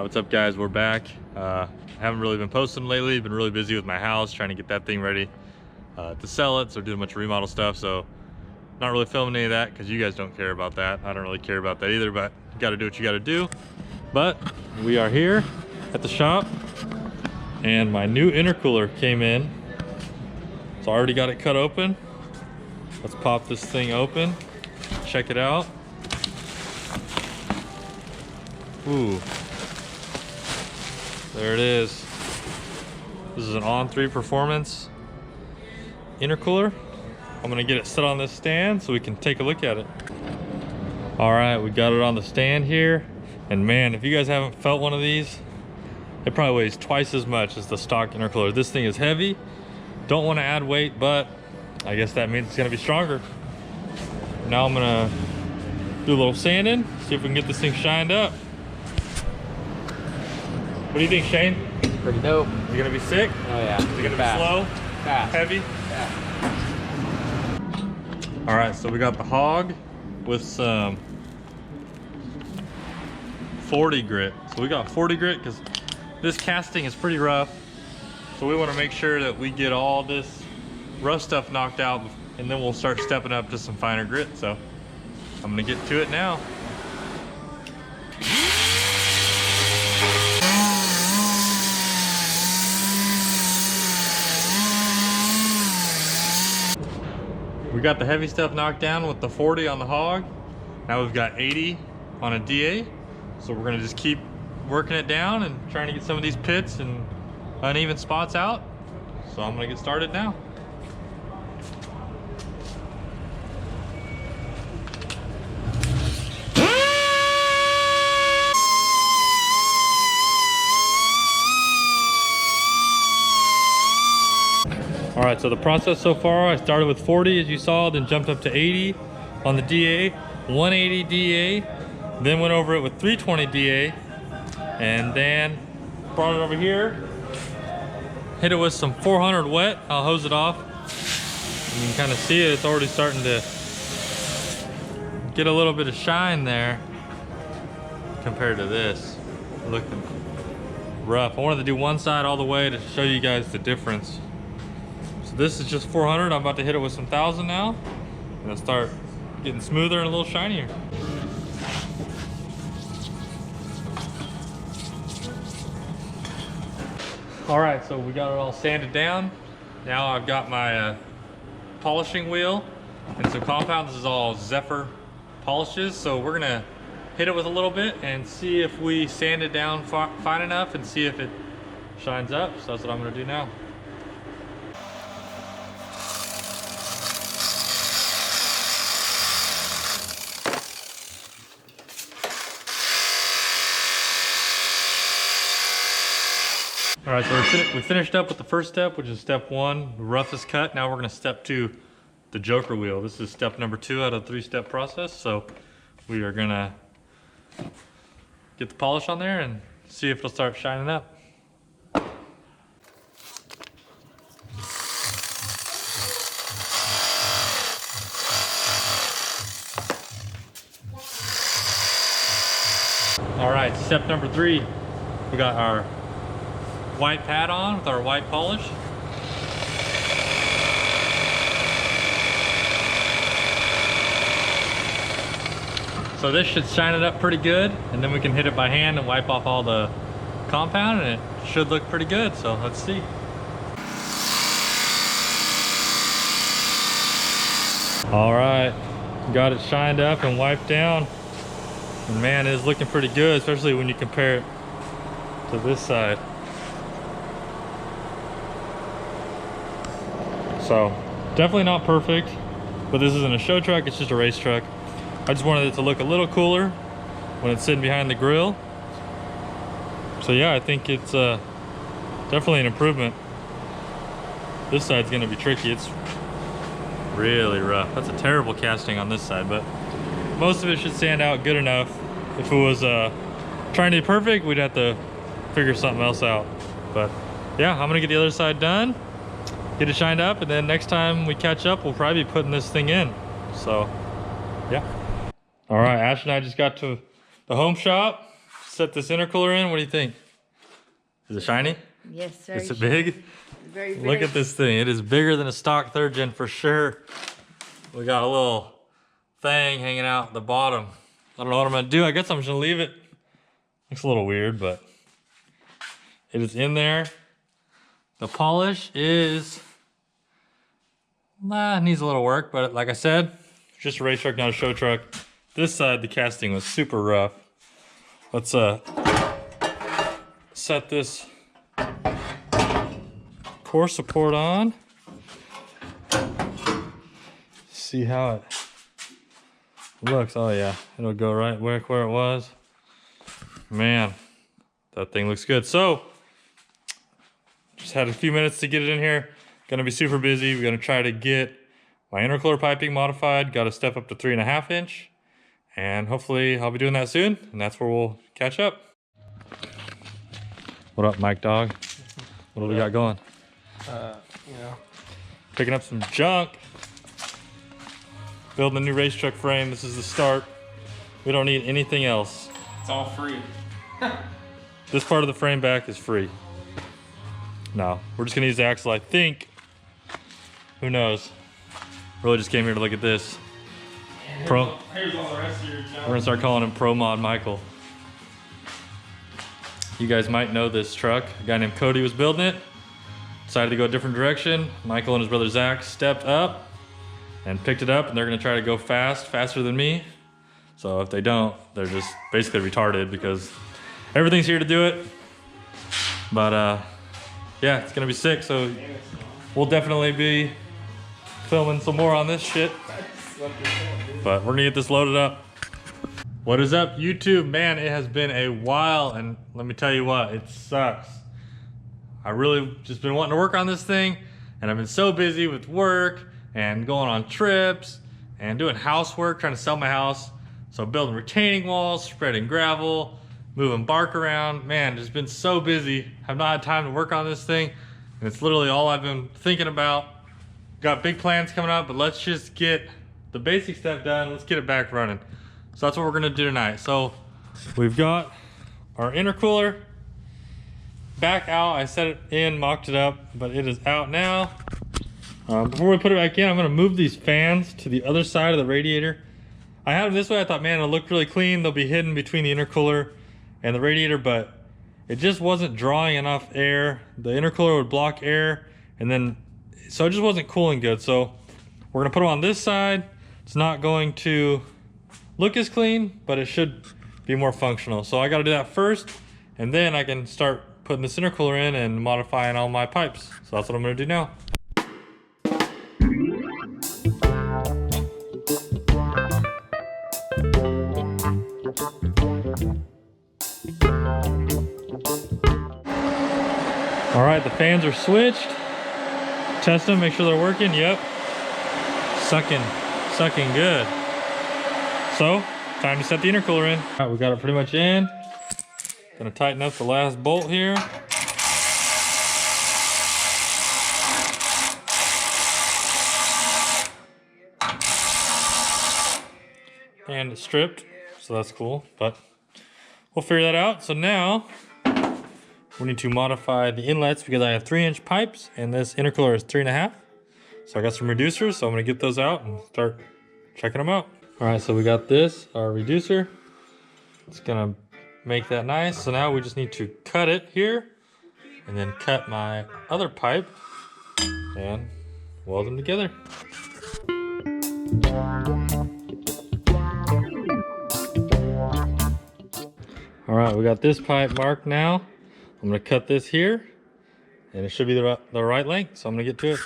What's up, guys? We're back. Haven't really been posting lately. Been really busy with my house, trying to get that thing ready to sell it. So doing a bunch of remodel stuff. So not really filming any of that because you guys don't care about that. I don't really care about that either, but you got to do what you got to do. But we are here at the shop, and my new intercooler came in. So I already got it cut open. Let's pop this thing open. Check it out. Ooh. There it is. This is an On3 Performance intercooler. I'm gonna get it set on this stand so we can take a look at it. All right, we got it on the stand here. And man, if you guys haven't felt one of these, it probably weighs twice as much as the stock intercooler. This thing is heavy. Don't wanna add weight, but I guess that means it's gonna be stronger. Now I'm gonna do a little sanding, see if we can get this thing shined up. What do you think, Shane? Pretty dope. Is it gonna be sick? Oh yeah. Is it gonna be slow? Fast. Heavy? Yeah. All right, so we got the hog with some 40 grit. So we got 40 grit because this casting is pretty rough. So we want to make sure that we get all this rough stuff knocked out, and then we'll start stepping up to some finer grit. So I'm gonna get to it now. We got the heavy stuff knocked down with the 40 on the hog. Now we've got 80 on a DA. So we're gonna just keep working it down and trying to get some of these pits and uneven spots out. So I'm gonna get started now. All right, so the process so far, I started with 40 as you saw, then jumped up to 80 on the DA, 180 DA, then went over it with 320 DA, and then brought it over here, hit it with some 400 wet. I'll hose it off. You can kind of see it, it's already starting to get a little bit of shine there compared to this. Looking rough. I wanted to do one side all the way to show you guys the difference. This is just 400. I'm about to hit it with some 1000 now. And it'll start getting smoother and a little shinier. All right, so we got it all sanded down. Now I've got my polishing wheel and some compound. This is all Zephyr polishes. So we're gonna hit it with a little bit and see if we sand it down fine enough and see if it shines up. So that's what I'm gonna do now. All right, so we finished up with the first step, which is step 1, the roughest cut. Now we're gonna step 2, the Joker wheel. This is step number 2 out of the 3-step process. So we are gonna get the polish on there and see if it'll start shining up. All right, step number 3, we got our white pad on with our white polish. So this should shine it up pretty good, and then we can hit it by hand and wipe off all the compound, and it should look pretty good. So let's see. All right, got it shined up and wiped down, and man, it's looking pretty good, especially when you compare it to this side. So definitely not perfect, but this isn't a show truck, it's just a race truck. I just wanted it to look a little cooler when it's sitting behind the grill. So yeah, I think it's definitely an improvement. This side's gonna be tricky. It's really rough. That's a terrible casting on this side, but most of it should stand out good enough. If it was trying to be perfect, we'd have to figure something else out. But yeah, I'm gonna get the other side done, get it shined up, and then next time we catch up, we'll probably be putting this thing in. So yeah. All right, Ash and I just got to the home shop, set this intercooler in. What do you think? Is it shiny? Yes, sir. Is it big? Very big. Look at this thing. It is bigger than a stock third gen for sure. We got a little thing hanging out at the bottom. I don't know what I'm gonna do. I guess I'm just gonna leave it. Looks a little weird, but it is in there. The polish is, needs a little work, but like I said, it's just a race truck, not a show truck. This side, the casting was super rough. Let's set this core support on. See how it looks. Oh yeah, it'll go right where it was. Man, that thing looks good. So, just had a few minutes to get it in here. Gonna be super busy. We're gonna try to get my intercooler piping modified. Got to step up to 3.5 inch. And hopefully I'll be doing that soon. And that's where we'll catch up. What up, Mike Dog? What do we got going? Picking up some junk. Building a new race truck frame. This is the start. We don't need anything else. It's all free. This part of the frame back is free. No, we're just gonna use the axle, I think. Who knows? Really just came here to look at this. Here's all the rest of your junk. We're gonna start calling him Pro Mod Michael. You guys might know this truck. A guy named Cody was building it. Decided to go a different direction. Michael and his brother Zach stepped up and picked it up, and they're gonna try to go faster than me. So if they don't, they're just basically retarded because everything's here to do it. But yeah, it's gonna be sick. So we'll definitely be filming some more on this shit. But we're gonna get this loaded up. What is up, YouTube? Man, it has been a while, and let me tell you what, it sucks. I really just been wanting to work on this thing, and I've been so busy with work and going on trips and doing housework, trying to sell my house. So building retaining walls, spreading gravel, moving bark around. Man, just been so busy. I've not had time to work on this thing, and it's literally all I've been thinking about. Got big plans coming up, but let's just get the basic stuff done. Let's get it back running. So that's what we're gonna do tonight. So we've got our intercooler back out. I set it in, mocked it up, but it is out now. Before we put it back in, I'm gonna move these fans to the other side of the radiator. I had them this way. I thought, man, it'll look really clean. They'll be hidden between the intercooler and the radiator, but it just wasn't drawing enough air. The intercooler would block air, and then, so it just wasn't cooling good. So we're gonna put them on this side. It's not going to look as clean, but it should be more functional. So I gotta do that first, and then I can start putting this intercooler in and modifying all my pipes. So that's what I'm gonna do now. All right, the fans are switched. Test them, make sure they're working. Yep, sucking good. So, time to set the intercooler in. All right, we got it pretty much in. Gonna tighten up the last bolt here. And it's stripped, so that's cool, but we'll figure that out. So now, we need to modify the inlets because I have 3-inch pipes and this intercooler is 3.5. So I got some reducers, so I'm gonna get those out and start checking them out. All right, so we got this, our reducer. It's gonna make that nice. So now we just need to cut it here and then cut my other pipe and weld them together. All right, we got this pipe marked now. I'm gonna cut this here and it should be the right length. So I'm gonna get to it.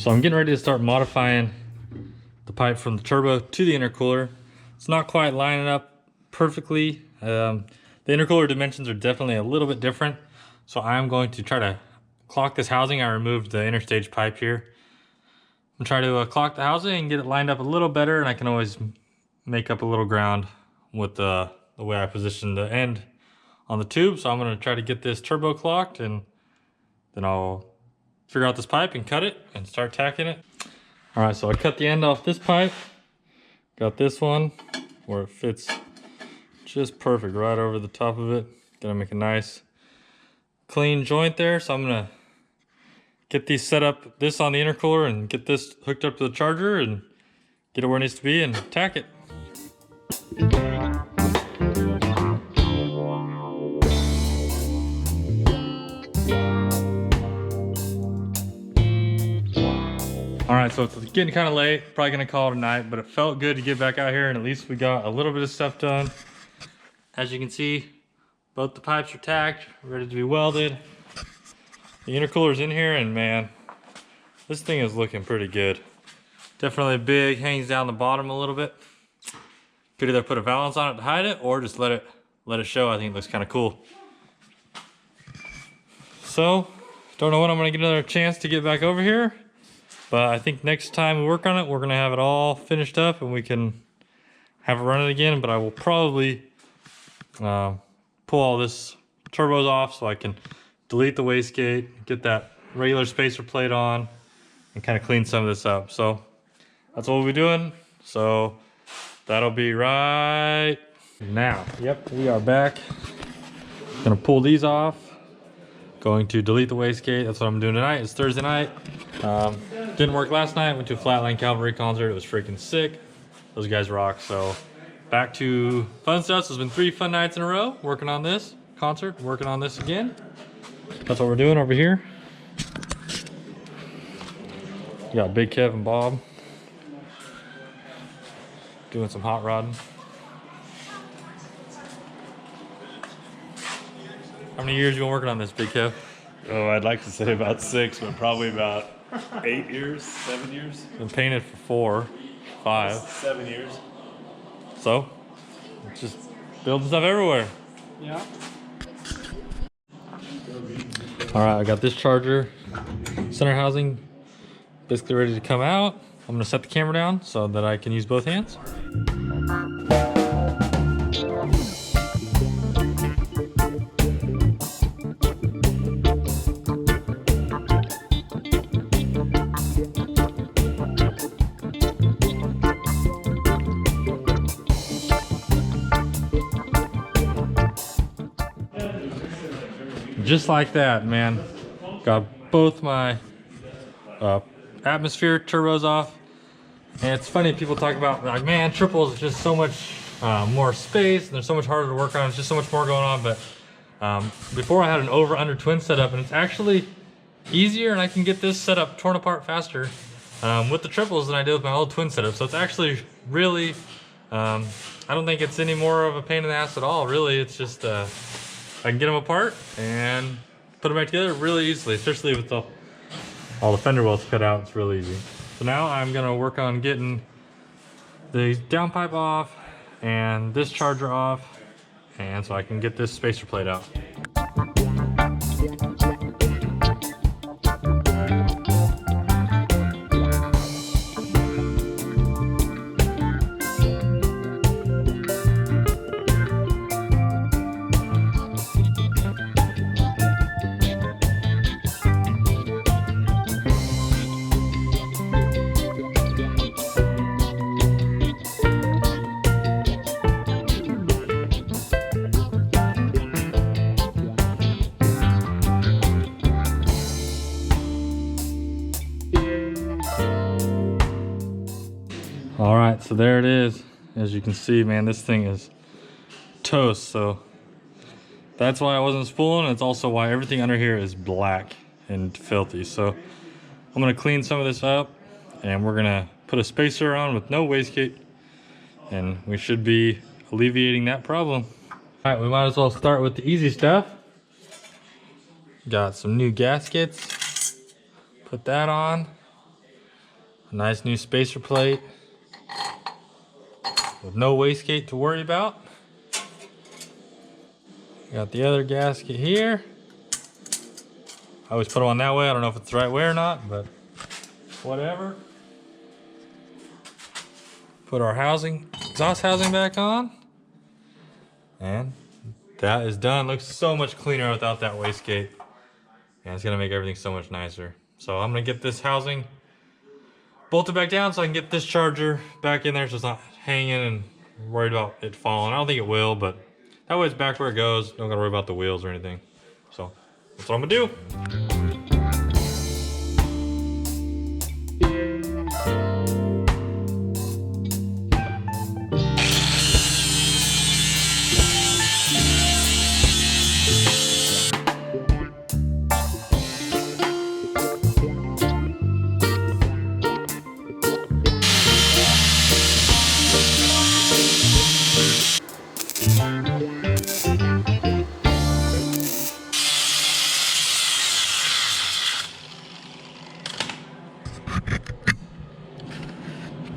So I'm getting ready to start modifying the pipe from the turbo to the intercooler. It's not quite lining up perfectly. The intercooler dimensions are definitely a little bit different. So I'm going to try to clock this housing. I removed the interstage pipe here. I'm trying to clock the housing and get it lined up a little better, and I can always make up a little ground with the way I position the end on the tube. So I'm going to try to get this turbo clocked, and then I'll figure out this pipe and cut it and start tacking it. All right, so I cut the end off this pipe. Got this one where it fits just perfect right over the top of it. Gonna make a nice clean joint there. So I'm gonna get these set up, this on the intercooler, and get this hooked up to the charger and get it where it needs to be and tack it. All right, so it's getting kind of late, probably gonna call it a night, but it felt good to get back out here and at least we got a little bit of stuff done. As you can see, both the pipes are tacked, ready to be welded. The intercooler's in here, and man, this thing is looking pretty good. Definitely big, hangs down the bottom a little bit. Could either put a valance on it to hide it or just let it show. I think it looks kind of cool. So, don't know when I'm gonna get another chance to get back over here. But I think next time we work on it, we're gonna have it all finished up and we can have it running again. But I will probably pull all this turbos off so I can delete the wastegate, get that regular spacer plate on, and kind of clean some of this up. So that's what we'll be doing. So that'll be right now. Yep, we are back. Gonna pull these off. Going to delete the wastegate. That's what I'm doing tonight. It's Thursday night. Didn't work last night. Went to a Flatline Cavalry concert. It was freaking sick. Those guys rock. So back to fun stuff. So it's been 3 fun nights in a row working on this concert, working on this again. That's what we're doing over here. We got Big Kev and Bob doing some hot rodding. How many years you been working on this, Big Kev? Oh, I'd like to say about 6, but probably about 8 years, 7 years. Been painted for 4, 5. 7 years. So, it's just building stuff everywhere. Yeah. All right, I got this charger, center housing, basically ready to come out. I'm gonna set the camera down so that I can use both hands. Just like that, man. Got both my atmosphere turbos off. And it's funny, people talk about, like, man, triples is just so much more space and there's so much harder to work on. It's just so much more going on. But before I had an over-under twin setup, and it's actually easier, and I can get this setup torn apart faster with the triples than I did with my old twin setup. So it's actually really, I don't think it's any more of a pain in the ass at all. Really, it's just, I can get them apart and put them back together really easily, especially with all the fender wells cut out. It's really easy. So now I'm gonna work on getting the downpipe off and this charger off, and so I can get this spacer plate out. All right, so there it is. As you can see, man, this thing is toast. So that's why I wasn't spooling. It's also why everything under here is black and filthy. So I'm gonna clean some of this up, and we're gonna put a spacer on with no wastegate, and we should be alleviating that problem. All right, we might as well start with the easy stuff. Got some new gaskets. Put that on. A nice new spacer plate with no wastegate to worry about. Got the other gasket here. I always put them on that way. I don't know if it's the right way or not, but whatever. Put our housing, exhaust housing back on. And that is done. Looks so much cleaner without that wastegate. And it's gonna make everything so much nicer. So I'm gonna get this housing bolted back down so I can get this charger back in there so it's not hanging and worried about it falling. I don't think it will, but that way it's back where it goes. Don't gotta worry about the wheels or anything. So that's what I'm gonna do.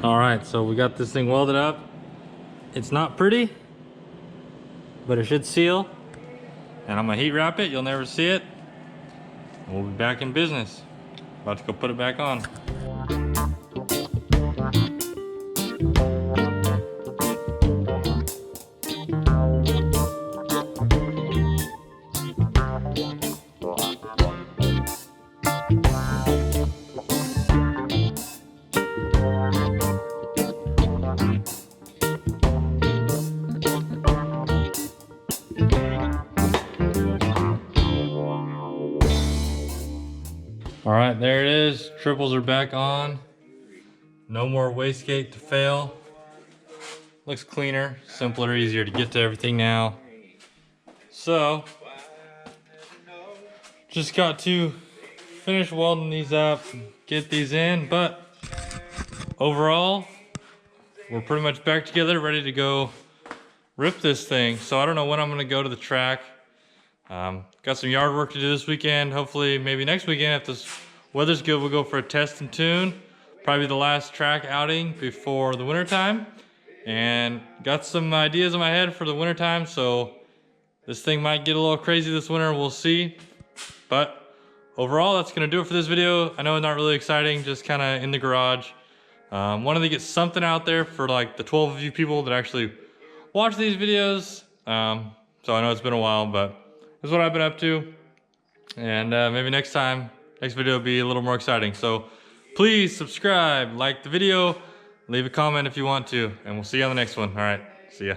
All right, so we got this thing welded up. It's not pretty, but it should seal. And I'm gonna heat wrap it, you'll never see it. And we'll be back in business. About to go put it back on. All right, there it is. Triples are back on. No more wastegate to fail. Looks cleaner, simpler, easier to get to everything now. So, just got to finish welding these up, get these in, but overall, we're pretty much back together, ready to go rip this thing. So I don't know when I'm gonna go to the track. Got some yard work to do this weekend. Hopefully, maybe next weekend, if this weather's good, we'll go for a test and tune. Probably the last track outing before the winter time. And got some ideas in my head for the winter time, so this thing might get a little crazy this winter, we'll see. But overall, that's gonna do it for this video. I know it's not really exciting, just kinda in the garage. Wanted to get something out there for like the 12 of you people that actually watch these videos. So I know it's been a while, but this is what I've been up to. And maybe next video will be a little more exciting. So please subscribe, like the video, leave a comment if you want to, and we'll see you on the next one. All right, see ya.